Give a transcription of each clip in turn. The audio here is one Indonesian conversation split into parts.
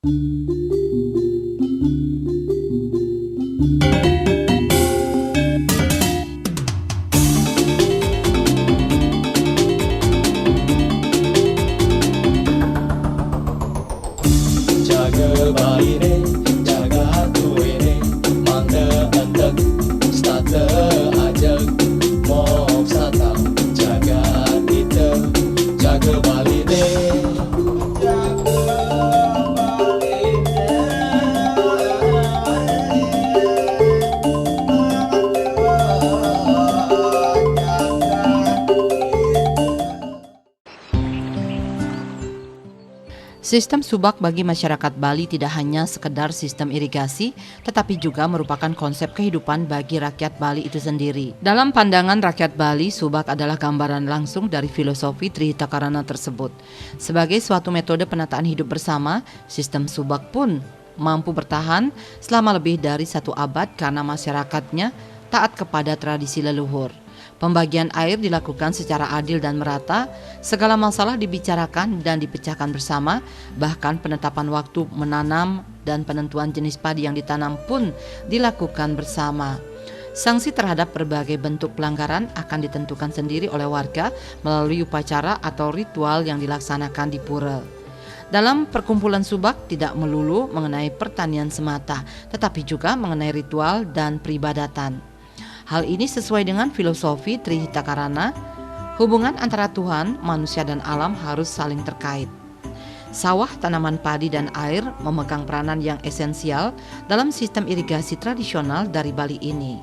Jaga baire, jaga hatuene, mangga entek, stata ajak, mok sata, jaga kita, jaga baline. Sistem subak bagi masyarakat Bali tidak hanya sekedar sistem irigasi, tetapi juga merupakan konsep kehidupan bagi rakyat Bali itu sendiri. Dalam pandangan rakyat Bali, subak adalah gambaran langsung dari filosofi Trihita Karana tersebut. Sebagai suatu metode penataan hidup bersama, sistem subak pun mampu bertahan selama lebih dari 1 abad karena masyarakatnya taat kepada tradisi leluhur. Pembagian air dilakukan secara adil dan merata, segala masalah dibicarakan dan dipecahkan bersama, bahkan penetapan waktu menanam dan penentuan jenis padi yang ditanam pun dilakukan bersama. Sanksi terhadap berbagai bentuk pelanggaran akan ditentukan sendiri oleh warga melalui upacara atau ritual yang dilaksanakan di pura. Dalam perkumpulan subak tidak melulu mengenai pertanian semata, tetapi juga mengenai ritual dan peribadatan. Hal ini sesuai dengan filosofi Trihita Karana, hubungan antara Tuhan, manusia dan alam harus saling terkait. Sawah, tanaman padi dan air memegang peranan yang esensial dalam sistem irigasi tradisional dari Bali ini.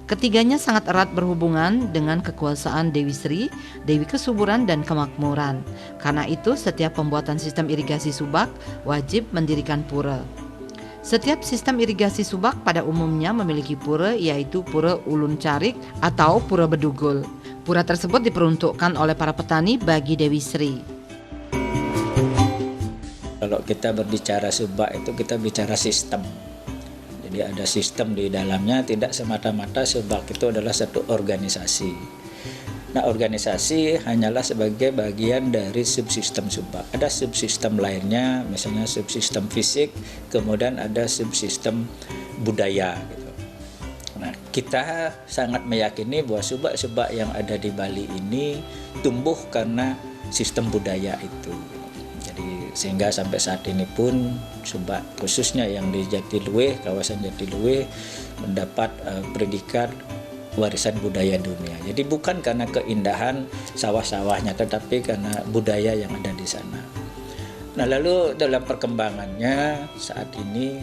Ketiganya sangat erat berhubungan dengan kekuasaan Dewi Sri, Dewi Kesuburan dan Kemakmuran. Karena itu setiap pembuatan sistem irigasi subak wajib mendirikan pura. Setiap sistem irigasi subak pada umumnya memiliki pura, yaitu pura Ulun Carik atau pura Bedugul. Pura tersebut diperuntukkan oleh para petani bagi Dewi Sri. Kalau kita berbicara subak itu kita bicara sistem. Jadi ada sistem di dalamnya, tidak semata-mata subak itu adalah satu organisasi. Nah, organisasi hanyalah sebagai bagian dari subsistem subak. Ada subsistem lainnya, misalnya subsistem fisik, kemudian ada subsistem budaya. Gitu. Nah, kita sangat meyakini bahwa subak-subak yang ada di Bali ini tumbuh karena sistem budaya itu. Jadi sehingga sampai saat ini pun subak khususnya yang di Jatiluwih, kawasan Jatiluwih mendapat predikat warisan budaya dunia. Jadi bukan karena keindahan sawah-sawahnya, tetapi karena budaya yang ada di sana. Nah, lalu dalam perkembangannya saat ini,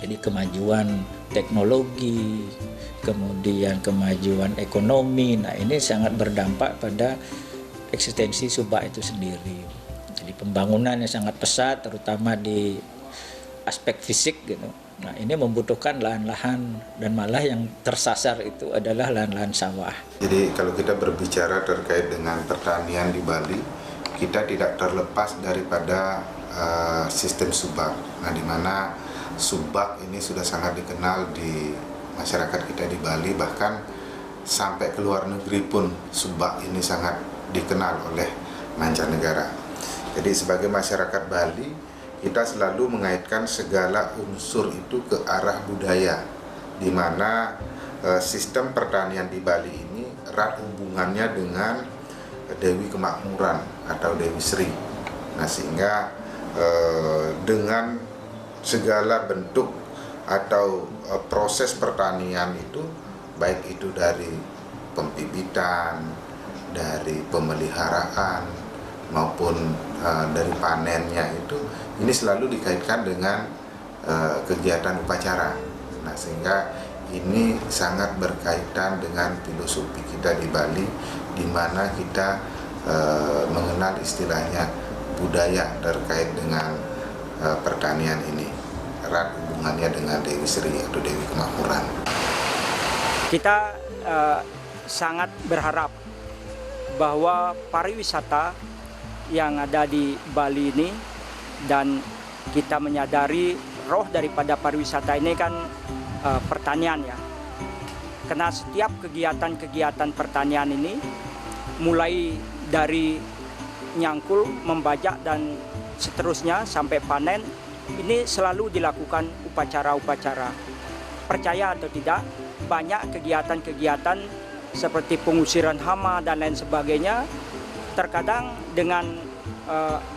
jadi kemajuan teknologi, kemudian kemajuan ekonomi, nah ini sangat berdampak pada eksistensi subak itu sendiri. Jadi pembangunannya sangat pesat, terutama di aspek fisik gitu. Nah, ini membutuhkan lahan-lahan dan malah yang tersasar itu adalah lahan-lahan sawah. Jadi kalau kita berbicara terkait dengan pertanian di Bali, kita tidak terlepas daripada sistem subak. Nah, di mana subak ini sudah sangat dikenal di masyarakat kita di Bali, bahkan sampai ke luar negeri pun subak ini sangat dikenal oleh mancanegara. Jadi sebagai masyarakat Bali, kita selalu mengaitkan segala unsur itu ke arah budaya, di mana sistem pertanian di Bali ini erat hubungannya dengan Dewi Kemakmuran atau Dewi Sri. Nah, sehingga dengan segala bentuk atau proses pertanian itu, baik itu dari pembibitan, dari pemeliharaan, maupun dari panennya itu, ini selalu dikaitkan dengan kegiatan upacara. Nah, sehingga ini sangat berkaitan dengan filosofi kita di Bali, di mana kita mengenal istilahnya budaya terkait dengan pertanian ini. Erat hubungannya dengan Dewi Sri atau Dewi Kemakmuran. Kita sangat berharap bahwa pariwisata yang ada di Bali ini, dan kita menyadari roh daripada pariwisata ini kan pertanian ya. Karena setiap kegiatan-kegiatan pertanian ini mulai dari nyangkul, membajak dan seterusnya sampai panen, ini selalu dilakukan upacara-upacara. Percaya atau tidak, banyak kegiatan-kegiatan seperti pengusiran hama dan lain sebagainya. Terkadang dengan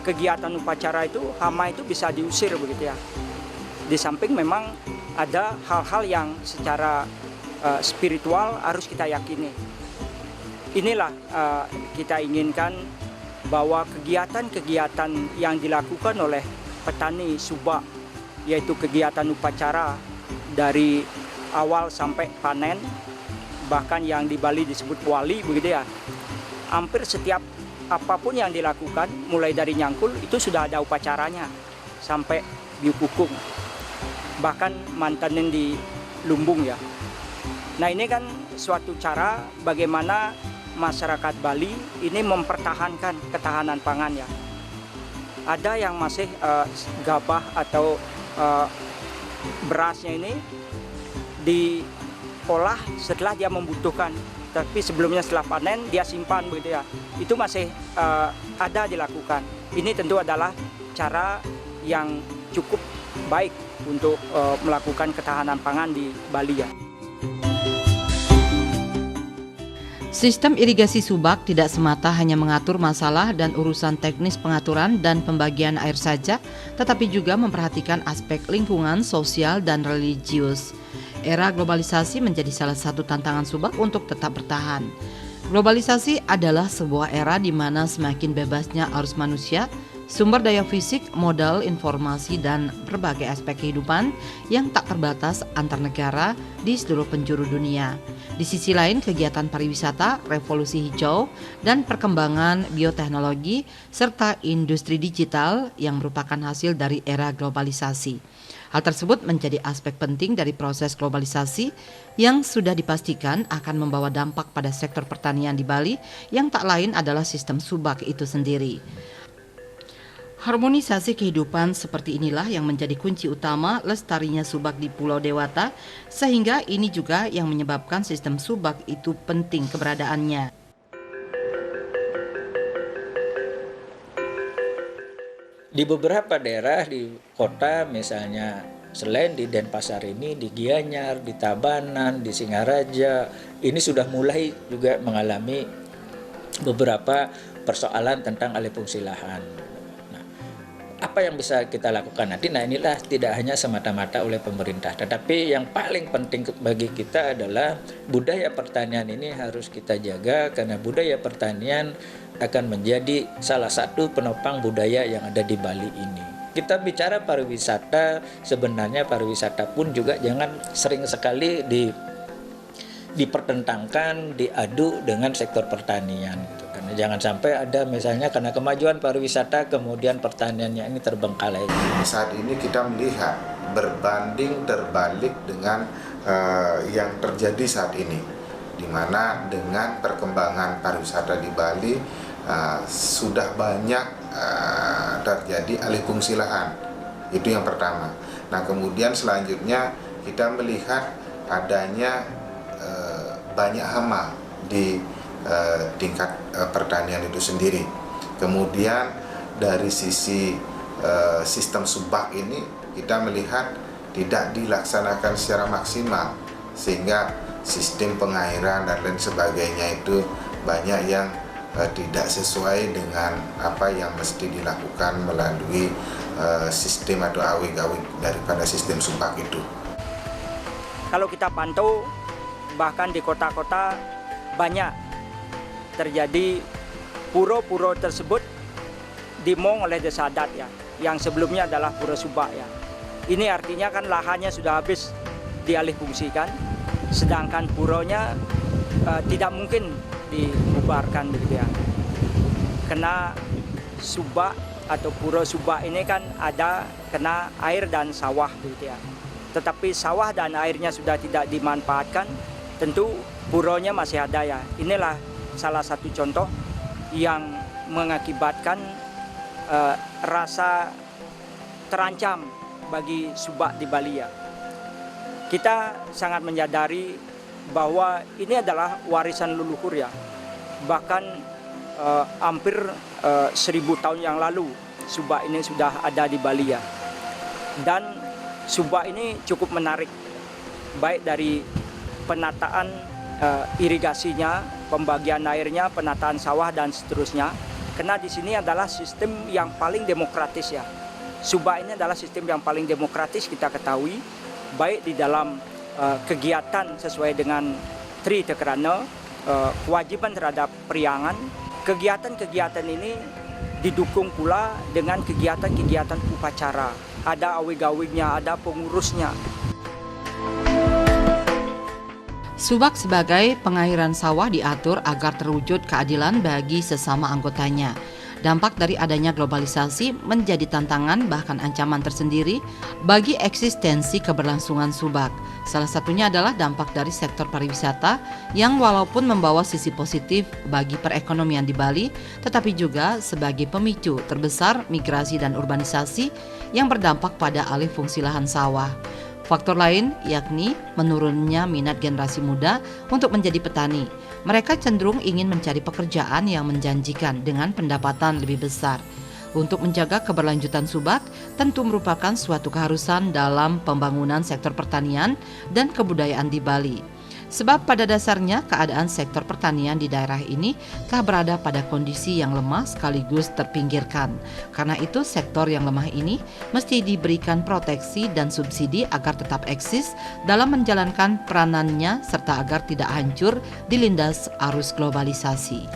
kegiatan upacara itu, hama itu bisa diusir begitu ya. Di samping memang ada hal-hal yang secara spiritual harus kita yakini. Inilah kita inginkan bahwa kegiatan-kegiatan yang dilakukan oleh petani Subak, yaitu kegiatan upacara dari awal sampai panen, bahkan yang di Bali disebut wali begitu ya. Hampir setiap apapun yang dilakukan, mulai dari nyangkul itu sudah ada upacaranya sampai biukukung, bahkan mantanen di lumbung ya. Nah, ini kan suatu cara bagaimana masyarakat Bali ini mempertahankan ketahanan pangan ya. Ada yang masih gabah atau berasnya ini diolah setelah dia membutuhkan, tapi sebelumnya setelah panen dia simpan begitu ya. Itu masih ada dilakukan. Ini tentu adalah cara yang cukup baik untuk melakukan ketahanan pangan di Bali ya. Sistem irigasi Subak tidak semata hanya mengatur masalah dan urusan teknis pengaturan dan pembagian air saja, tetapi juga memperhatikan aspek lingkungan, sosial, dan religius. Era globalisasi menjadi salah satu tantangan Subak untuk tetap bertahan. Globalisasi adalah sebuah era di mana semakin bebasnya arus manusia, sumber daya fisik, modal, informasi, dan berbagai aspek kehidupan yang tak terbatas antar negara di seluruh penjuru dunia. Di sisi lain, kegiatan pariwisata, revolusi hijau, dan perkembangan bioteknologi, serta industri digital yang merupakan hasil dari era globalisasi. Hal tersebut menjadi aspek penting dari proses globalisasi yang sudah dipastikan akan membawa dampak pada sektor pertanian di Bali yang tak lain adalah sistem Subak itu sendiri. Harmonisasi kehidupan seperti inilah yang menjadi kunci utama lestarinya Subak di Pulau Dewata, sehingga ini juga yang menyebabkan sistem Subak itu penting keberadaannya. Di beberapa daerah di kota, misalnya selain di Denpasar ini, di Gianyar, di Tabanan, di Singaraja, ini sudah mulai juga mengalami beberapa persoalan tentang alih fungsi lahan. Apa yang bisa kita lakukan nanti? Nah, inilah tidak hanya semata-mata oleh pemerintah, tetapi yang paling penting bagi kita adalah budaya pertanian ini harus kita jaga, karena budaya pertanian akan menjadi salah satu penopang budaya yang ada di Bali ini. Kita bicara pariwisata, sebenarnya pariwisata pun juga jangan sering sekali dipertentangkan, diadu dengan sektor pertanian gitu. Karena jangan sampai ada misalnya karena kemajuan pariwisata kemudian pertaniannya ini terbengkalai. Saat ini kita melihat berbanding terbalik dengan yang terjadi saat ini, di mana dengan perkembangan pariwisata di Bali sudah banyak terjadi alih fungsi lahan. Itu yang pertama. Nah, kemudian selanjutnya kita melihat adanya banyak hama di tingkat pertanian itu sendiri. Kemudian dari sisi sistem Subak ini kita melihat tidak dilaksanakan secara maksimal, sehingga sistem pengairan dan lain sebagainya itu banyak yang tidak sesuai dengan apa yang mesti dilakukan melalui sistem atau awik-awik daripada sistem Subak itu. Kalau kita pantau, bahkan di kota-kota banyak terjadi pura-pura tersebut dimong oleh desa adat ya, yang sebelumnya adalah pura Subak ya. Ini artinya kan lahannya sudah habis dialih fungsikan, sedangkan puronya tidak mungkin dibubarkan begitu ya. Karena Subak atau pura Subak ini kan ada kena air dan sawah begitu ya. Tetapi sawah dan airnya sudah tidak dimanfaatkan, tentu puronya masih ada ya. Inilah salah satu contoh yang mengakibatkan rasa terancam bagi Subak di Bali ya. Kita sangat menyadari bahwa ini adalah warisan leluhur ya. Bahkan hampir 1000 tahun yang lalu Subak ini sudah ada di Bali ya. Dan Subak ini cukup menarik, baik dari penataan irigasinya, pembagian airnya, penataan sawah dan seterusnya. Karena di sini adalah sistem yang paling demokratis ya. Subak ini adalah sistem yang paling demokratis kita ketahui, baik di dalam kegiatan sesuai dengan Tri Tekerana, kewajiban terhadap periangan. Kegiatan-kegiatan ini didukung pula dengan kegiatan-kegiatan upacara. Ada awig-awignya, ada pengurusnya. Subak sebagai pengairan sawah diatur agar terwujud keadilan bagi sesama anggotanya. Dampak dari adanya globalisasi menjadi tantangan bahkan ancaman tersendiri bagi eksistensi keberlangsungan Subak. Salah satunya adalah dampak dari sektor pariwisata yang walaupun membawa sisi positif bagi perekonomian di Bali, tetapi juga sebagai pemicu terbesar migrasi dan urbanisasi yang berdampak pada alih fungsi lahan sawah. Faktor lain yakni menurunnya minat generasi muda untuk menjadi petani. Mereka cenderung ingin mencari pekerjaan yang menjanjikan dengan pendapatan lebih besar. Untuk menjaga keberlanjutan Subak tentu merupakan suatu keharusan dalam pembangunan sektor pertanian dan kebudayaan di Bali. Sebab pada dasarnya keadaan sektor pertanian di daerah ini telah berada pada kondisi yang lemah sekaligus terpinggirkan. Karena itu sektor yang lemah ini mesti diberikan proteksi dan subsidi agar tetap eksis dalam menjalankan peranannya serta agar tidak hancur dilindas arus globalisasi.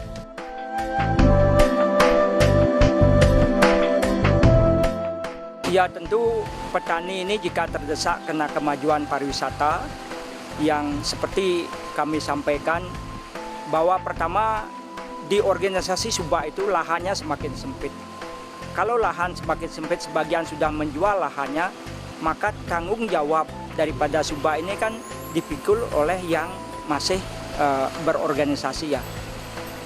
Ya tentu petani ini jika terdesak kena kemajuan pariwisata, yang seperti kami sampaikan bahwa pertama di organisasi Subak itu lahannya semakin sempit. Kalau lahan semakin sempit, sebagian sudah menjual lahannya, maka tanggung jawab daripada Subak ini kan dipikul oleh yang masih berorganisasi ya.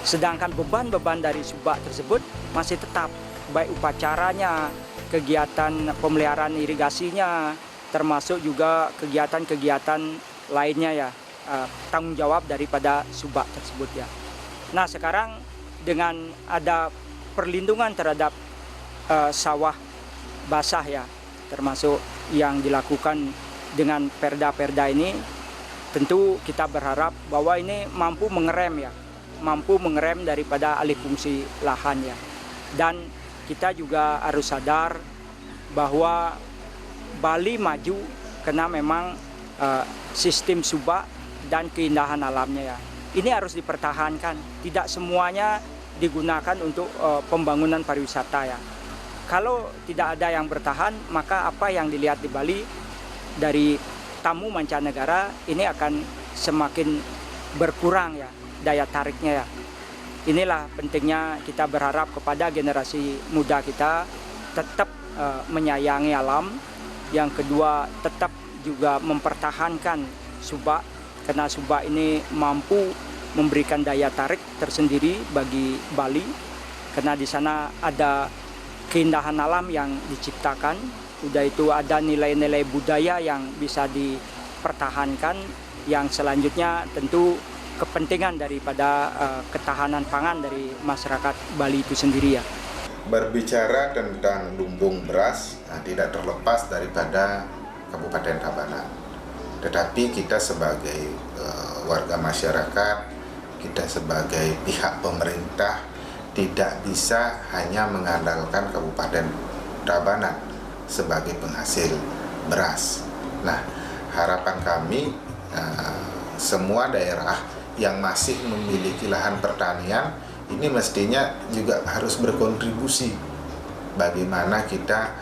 Sedangkan beban-beban dari Subak tersebut masih tetap, baik upacaranya, kegiatan pemeliharaan irigasinya, termasuk juga kegiatan-kegiatan lainnya ya, tanggung jawab daripada Subak tersebut ya. Nah sekarang dengan ada perlindungan terhadap sawah basah ya, termasuk yang dilakukan dengan perda-perda ini, tentu kita berharap bahwa ini mampu mengerem daripada alih fungsi lahan ya. Dan kita juga harus sadar bahwa Bali maju karena memang sistem Subak dan keindahan alamnya ya. Ini harus dipertahankan. Tidak semuanya digunakan untuk pembangunan pariwisata ya. Kalau tidak ada yang bertahan, maka apa yang dilihat di Bali dari tamu mancanegara ini akan semakin berkurang ya daya tariknya ya. Inilah pentingnya kita berharap kepada generasi muda kita tetap menyayangi alam. Yang kedua, tetap juga mempertahankan Subak, karena Subak ini mampu memberikan daya tarik tersendiri bagi Bali, karena di sana ada keindahan alam yang diciptakan, udah itu ada nilai-nilai budaya yang bisa dipertahankan, yang selanjutnya tentu kepentingan daripada ketahanan pangan dari masyarakat Bali itu sendiri ya. Berbicara tentang lumbung beras, tidak terlepas daripada Kabupaten Tabanan. Tetapi kita sebagai warga masyarakat, kita sebagai pihak pemerintah tidak bisa hanya mengandalkan Kabupaten Tabanan sebagai penghasil beras. Nah, harapan kami semua daerah yang masih memiliki lahan pertanian ini mestinya juga harus berkontribusi bagaimana kita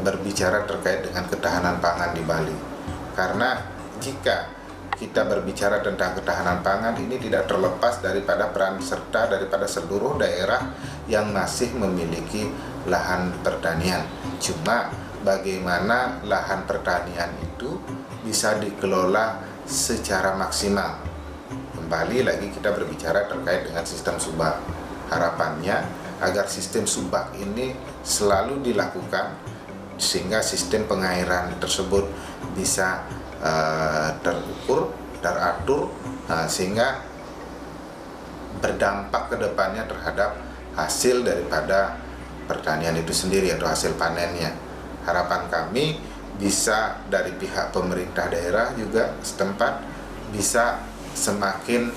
berbicara terkait dengan ketahanan pangan di Bali. Karena jika kita berbicara tentang ketahanan pangan ini tidak terlepas daripada peran serta daripada seluruh daerah yang masih memiliki lahan pertanian. Cuma bagaimana lahan pertanian itu bisa dikelola secara maksimal. Kembali lagi kita berbicara terkait dengan sistem Subak. Harapannya agar sistem Subak ini selalu dilakukan sehingga sistem pengairan tersebut bisa terukur, teratur, sehingga berdampak ke depannya terhadap hasil daripada pertanian itu sendiri atau hasil panennya. harapan kami bisa dari pihak pemerintah daerah juga setempat bisa semakin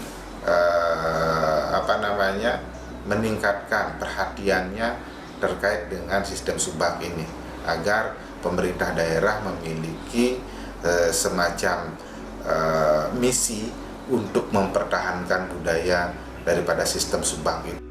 meningkatkan perhatiannya terkait dengan sistem subak ini, agar pemerintah daerah memiliki semacam misi untuk mempertahankan budaya daripada sistem subak itu.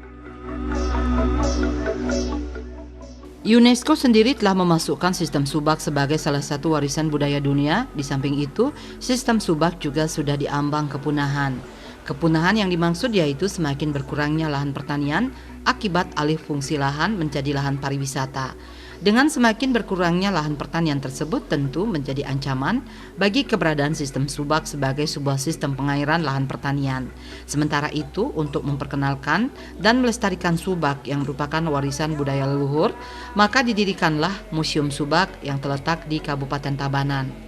UNESCO sendiri telah memasukkan sistem subak sebagai salah satu warisan budaya dunia. Di samping itu, sistem subak juga sudah diambang kepunahan. Kepunahan yang dimaksud yaitu semakin berkurangnya lahan pertanian akibat alih fungsi lahan menjadi lahan pariwisata. Dengan semakin berkurangnya lahan pertanian tersebut tentu menjadi ancaman bagi keberadaan sistem subak sebagai sebuah sistem pengairan lahan pertanian. Sementara itu, untuk memperkenalkan dan melestarikan subak yang merupakan warisan budaya leluhur, maka didirikanlah Museum Subak yang terletak di Kabupaten Tabanan.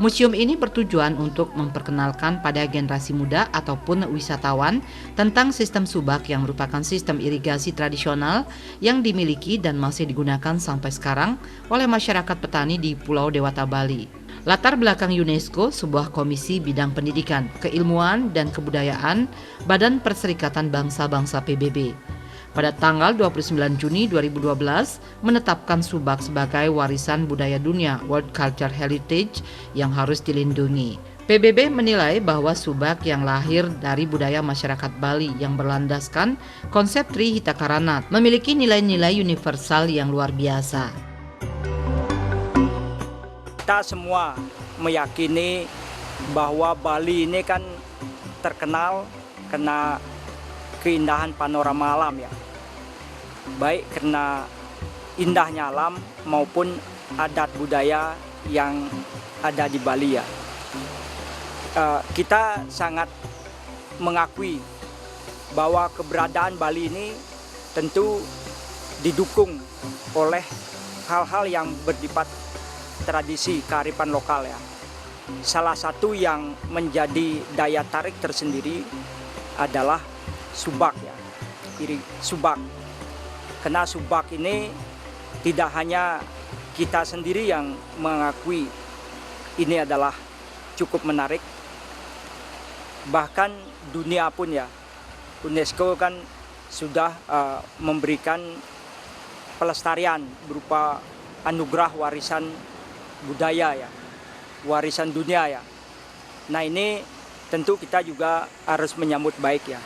Museum ini bertujuan untuk memperkenalkan pada generasi muda ataupun wisatawan tentang sistem subak yang merupakan sistem irigasi tradisional yang dimiliki dan masih digunakan sampai sekarang oleh masyarakat petani di Pulau Dewata, Bali. Latar belakang UNESCO, sebuah komisi bidang pendidikan, keilmuan, dan kebudayaan Badan Perserikatan Bangsa-Bangsa PBB. Pada tanggal 29 Juni 2012 menetapkan subak sebagai warisan budaya dunia World Cultural Heritage yang harus dilindungi. PBB menilai bahwa subak yang lahir dari budaya masyarakat Bali yang berlandaskan konsep Trihita Karana memiliki nilai-nilai universal yang luar biasa. Kita semua meyakini bahwa Bali ini kan terkenal karena keindahan panorama alam ya, baik karena indahnya alam maupun adat budaya yang ada di Bali ya. Kita sangat mengakui bahwa keberadaan Bali ini tentu didukung oleh hal-hal yang bersifat tradisi kearifan lokal ya. Salah satu yang menjadi daya tarik tersendiri adalah subak ya, subak. Karena subak ini tidak hanya kita sendiri yang mengakui ini adalah cukup menarik, bahkan dunia pun ya. UNESCO kan sudah memberikan pelestarian berupa anugerah warisan budaya ya, warisan dunia ya. Nah ini tentu kita juga harus menyambut baik ya.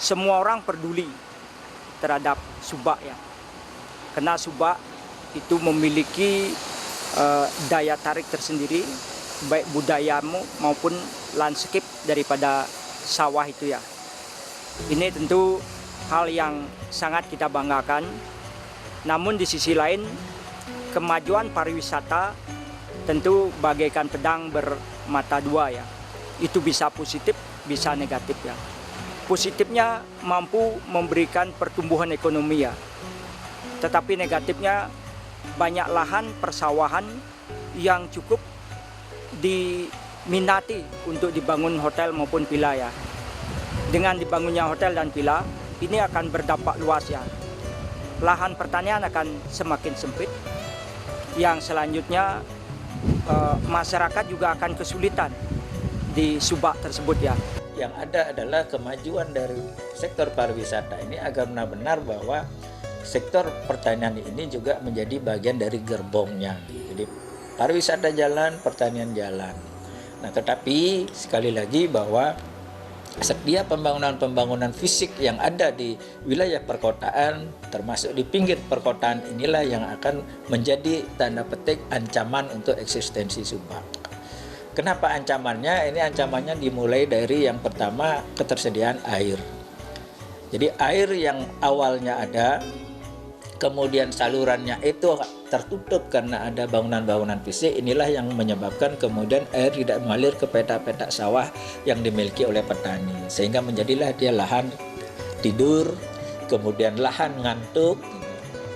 Semua orang peduli terhadap subak ya, karena subak itu memiliki daya tarik tersendiri, baik budayamu maupun landscape daripada sawah itu ya. Ini tentu hal yang sangat kita banggakan. Namun di sisi lain, kemajuan pariwisata tentu bagaikan pedang bermata dua ya. Itu bisa positif, bisa negatif ya. Positifnya mampu memberikan pertumbuhan ekonomi ya. Tetapi negatifnya banyak lahan persawahan yang cukup diminati untuk dibangun hotel maupun villa ya. Dengan dibangunnya hotel dan villa, ini akan berdampak luas ya. Lahan pertanian akan semakin sempit. Yang selanjutnya masyarakat juga akan kesulitan di subak tersebut ya. Yang ada adalah kemajuan dari sektor pariwisata ini agar benar-benar bahwa sektor pertanian ini juga menjadi bagian dari gerbongnya. Jadi pariwisata jalan, pertanian jalan. Nah, tetapi sekali lagi bahwa setiap pembangunan fisik yang ada di wilayah perkotaan, termasuk di pinggir perkotaan inilah yang akan menjadi tanda petik ancaman untuk eksistensi subak. Kenapa ancamannya? Ini ancamannya dimulai dari yang pertama, ketersediaan air. Jadi air yang awalnya ada, kemudian salurannya itu tertutup karena ada bangunan-bangunan fisik, inilah yang menyebabkan kemudian air tidak mengalir ke petak-petak sawah yang dimiliki oleh petani. Sehingga menjadilah dia lahan tidur, kemudian lahan ngantuk.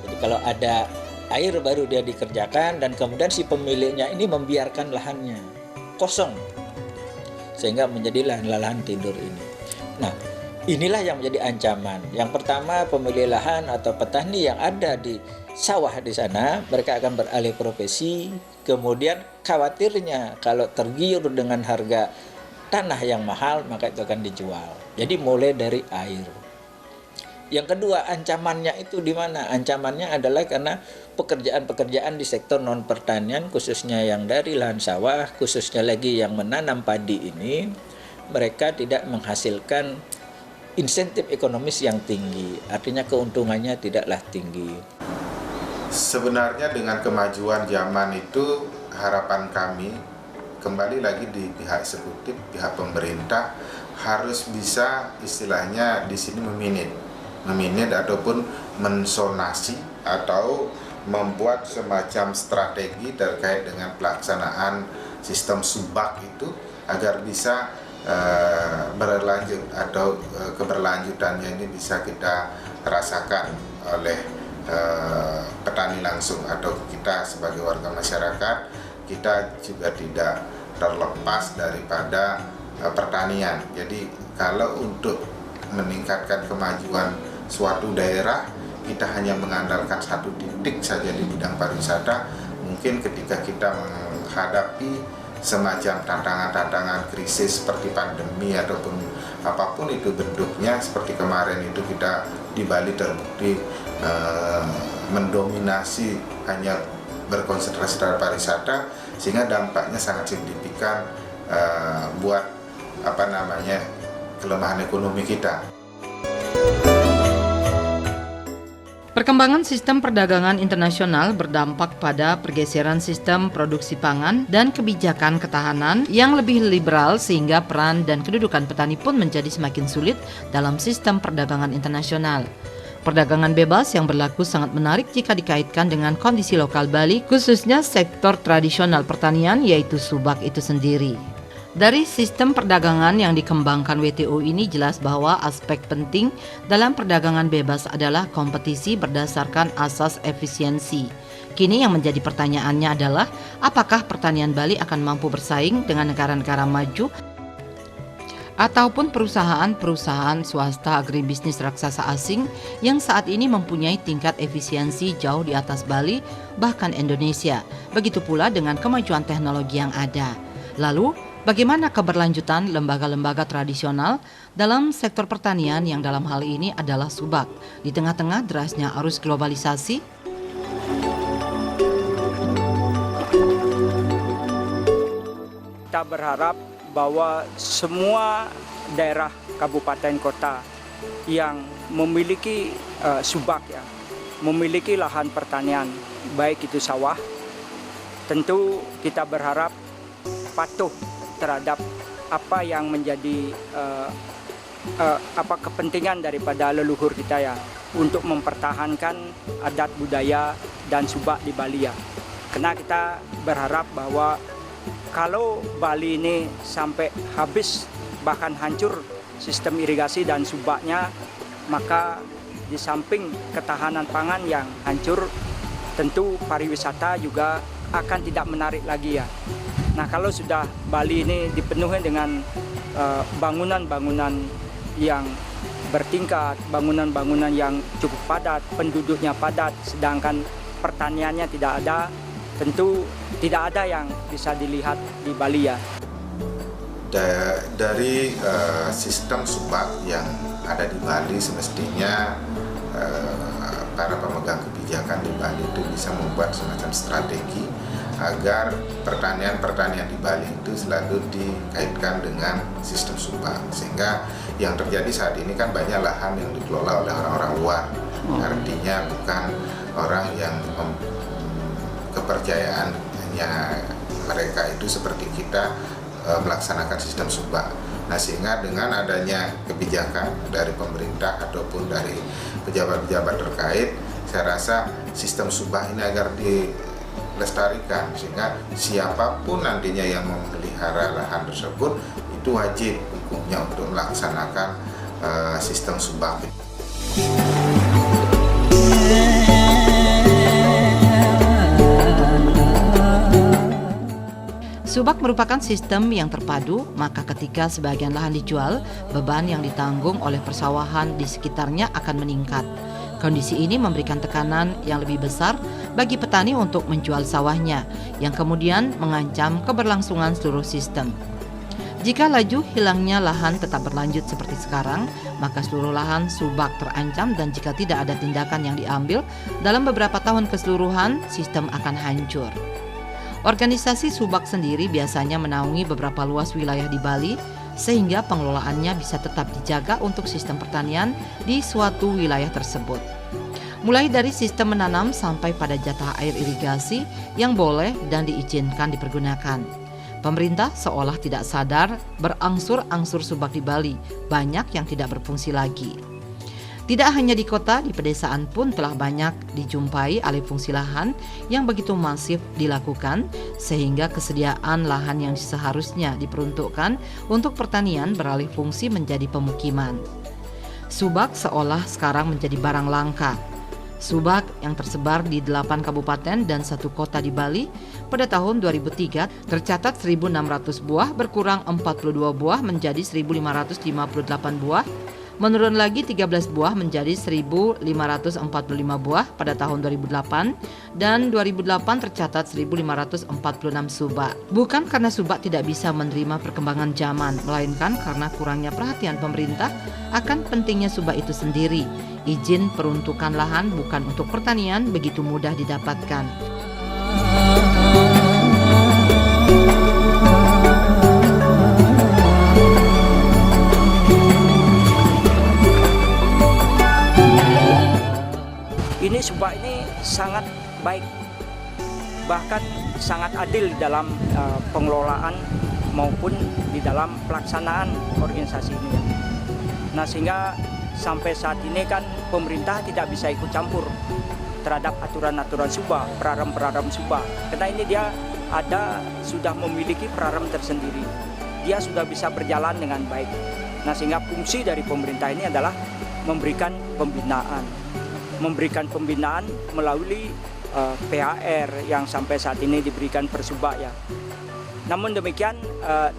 Jadi kalau ada air baru dia dikerjakan, dan kemudian si pemiliknya ini membiarkan lahannya kosong sehingga menjadi lahan-lahan tidur ini. Nah, Inilah yang menjadi ancaman. Yang pertama, pemilik lahan atau petani yang ada di sawah di sana, mereka akan beralih profesi. Kemudian khawatirnya kalau tergiur dengan harga tanah yang mahal, maka itu akan dijual. Jadi mulai dari air. Yang kedua, ancamannya itu di mana? Ancamannya adalah karena pekerjaan-pekerjaan di sektor non pertanian, khususnya yang dari lahan sawah, khususnya lagi yang menanam padi ini, mereka tidak menghasilkan insentif ekonomis yang tinggi, artinya keuntungannya tidaklah tinggi. Sebenarnya dengan kemajuan zaman itu, harapan kami kembali lagi di pihak eksekutif, pihak pemerintah harus bisa istilahnya di sini meminit ataupun mensonasi atau membuat semacam strategi terkait dengan pelaksanaan sistem subak itu agar bisa berlanjut atau keberlanjutannya ini bisa kita rasakan oleh petani langsung atau kita sebagai warga masyarakat. Kita juga tidak terlepas daripada pertanian. Jadi kalau untuk meningkatkan kemajuan suatu daerah, kita hanya mengandalkan satu titik saja di bidang pariwisata, mungkin ketika kita menghadapi semacam tantangan-tantangan krisis seperti pandemi ataupun apapun itu bentuknya, seperti kemarin itu kita di Bali terbukti mendominasi hanya berkonsentrasi terhadap pariwisata, sehingga dampaknya sangat signifikan buat kelemahan ekonomi kita. Perkembangan sistem perdagangan internasional berdampak pada pergeseran sistem produksi pangan dan kebijakan ketahanan yang lebih liberal, sehingga peran dan kedudukan petani pun menjadi semakin sulit dalam sistem perdagangan internasional. Perdagangan bebas yang berlaku sangat menarik jika dikaitkan dengan kondisi lokal Bali, khususnya sektor tradisional pertanian yaitu subak itu sendiri. Dari sistem perdagangan yang dikembangkan WTO ini jelas bahwa aspek penting dalam perdagangan bebas adalah kompetisi berdasarkan asas efisiensi. Kini yang menjadi pertanyaannya adalah, apakah pertanian Bali akan mampu bersaing dengan negara-negara maju ataupun perusahaan-perusahaan swasta agribisnis raksasa asing yang saat ini mempunyai tingkat efisiensi jauh di atas Bali, bahkan Indonesia. Begitu pula dengan kemajuan teknologi yang ada. Lalu, bagaimana keberlanjutan lembaga-lembaga tradisional dalam sektor pertanian yang dalam hal ini adalah subak di tengah-tengah derasnya arus globalisasi? Kita berharap bahwa semua daerah kabupaten kota yang memiliki subak memiliki lahan pertanian, baik itu sawah, tentu kita berharap patuh terhadap apa yang menjadi kepentingan daripada leluhur kita untuk mempertahankan adat budaya dan subak di Bali Karena kita berharap bahwa kalau Bali ini sampai habis bahkan hancur sistem irigasi dan subaknya, maka di samping ketahanan pangan yang hancur, tentu pariwisata juga akan tidak menarik lagi Nah, kalau sudah Bali ini dipenuhi dengan bangunan-bangunan yang bertingkat, bangunan-bangunan yang cukup padat, penduduknya padat, sedangkan pertaniannya tidak ada, tentu tidak ada yang bisa dilihat di Bali Dari sistem subak yang ada di Bali, semestinya para pemegang kebijakan di Bali itu bisa membuat semacam strategi agar pertanian di Bali itu selalu dikaitkan dengan sistem subak, sehingga yang terjadi saat ini kan banyak lahan yang dikelola oleh orang-orang luar, artinya bukan orang yang kepercayaannya mereka itu seperti kita melaksanakan sistem subak. Nah, sehingga dengan adanya kebijakan dari pemerintah ataupun dari pejabat-pejabat terkait, saya rasa sistem subak ini agar dilestarikan, sehingga siapapun nantinya yang memelihara lahan tersebut itu wajib hukumnya untuk melaksanakan sistem subak. Subak merupakan sistem yang terpadu, maka ketika sebagian lahan dijual, beban yang ditanggung oleh persawahan di sekitarnya akan meningkat. Kondisi ini memberikan tekanan yang lebih besar bagi petani untuk menjual sawahnya, yang kemudian mengancam keberlangsungan seluruh sistem. Jika laju hilangnya lahan tetap berlanjut seperti sekarang, maka seluruh lahan subak terancam, dan jika tidak ada tindakan yang diambil dalam beberapa tahun keseluruhan, sistem akan hancur. Organisasi subak sendiri biasanya menaungi beberapa luas wilayah di Bali, sehingga pengelolaannya bisa tetap dijaga untuk sistem pertanian di suatu wilayah tersebut. Mulai dari sistem menanam sampai pada jatah air irigasi yang boleh dan diizinkan dipergunakan. Pemerintah seolah tidak sadar berangsur-angsur subak di Bali banyak yang tidak berfungsi lagi. Tidak hanya di kota, di pedesaan pun telah banyak dijumpai alih fungsi lahan yang begitu masif dilakukan, sehingga kesediaan lahan yang seharusnya diperuntukkan untuk pertanian beralih fungsi menjadi pemukiman. Subak seolah sekarang menjadi barang langka. Subak yang tersebar di 8 kabupaten dan 1 kota di Bali pada tahun 2003 tercatat 1.600 buah, berkurang 42 buah menjadi 1.558 buah, menurun lagi 13 buah menjadi 1.545 buah pada tahun 2008, dan 2008 tercatat 1.546 subak. Bukan karena subak tidak bisa menerima perkembangan zaman, melainkan karena kurangnya perhatian pemerintah akan pentingnya subak itu sendiri. Izin peruntukan lahan bukan untuk pertanian begitu mudah didapatkan. Ini subak ini sangat baik, bahkan sangat adil di dalam pengelolaan maupun di dalam pelaksanaan organisasi ini. Nah, sehingga sampai saat ini kan pemerintah tidak bisa ikut campur terhadap aturan-aturan subak, praram subak. Karena ini dia sudah memiliki praram tersendiri. Dia sudah bisa berjalan dengan baik. Nah, sehingga fungsi dari pemerintah ini adalah memberikan pembinaan melalui PHR yang sampai saat ini diberikan per subak ya. Namun demikian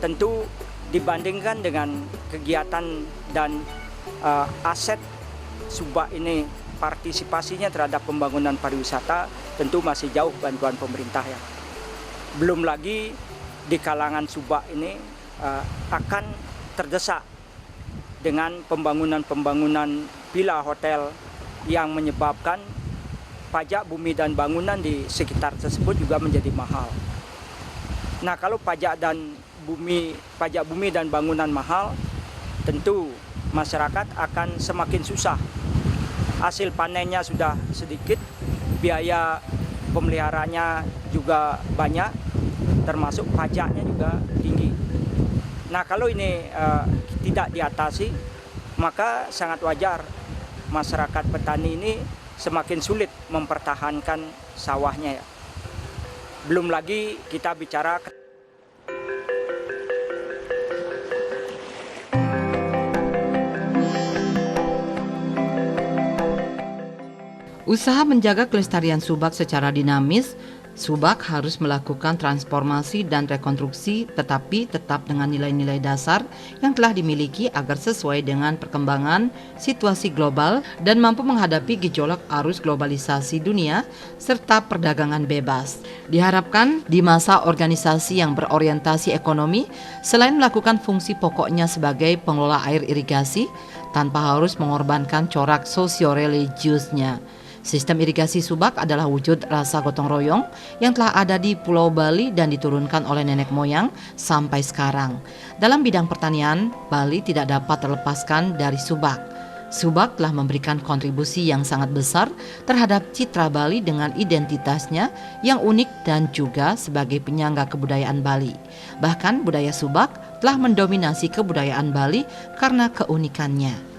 tentu dibandingkan dengan kegiatan dan aset subak ini, partisipasinya terhadap pembangunan pariwisata tentu masih jauh bantuan pemerintah ya. Belum lagi di kalangan subak ini akan terdesak dengan pembangunan villa hotel yang menyebabkan pajak bumi dan bangunan di sekitar tersebut juga menjadi mahal. Nah, kalau pajak bumi dan bangunan mahal, tentu masyarakat akan semakin susah. Hasil panennya sudah sedikit, biaya pemeliharaannya juga banyak, termasuk pajaknya juga tinggi. Nah, kalau ini tidak diatasi, maka sangat wajar masyarakat petani ini semakin sulit mempertahankan sawahnya ya. Belum lagi kita bicara Usaha menjaga kelestarian subak secara dinamis, subak harus melakukan transformasi dan rekonstruksi, tetapi tetap dengan nilai-nilai dasar yang telah dimiliki agar sesuai dengan perkembangan situasi global dan mampu menghadapi gejolak arus globalisasi dunia serta perdagangan bebas. Diharapkan di masa organisasi yang berorientasi ekonomi, selain melakukan fungsi pokoknya sebagai pengelola air irigasi, tanpa harus mengorbankan corak sosio-religiusnya. Sistem irigasi subak adalah wujud rasa gotong royong yang telah ada di Pulau Bali dan diturunkan oleh nenek moyang sampai sekarang. Dalam bidang pertanian, Bali tidak dapat terlepaskan dari subak. Subak telah memberikan kontribusi yang sangat besar terhadap citra Bali dengan identitasnya yang unik dan juga sebagai penyangga kebudayaan Bali. Bahkan budaya subak telah mendominasi kebudayaan Bali karena keunikannya.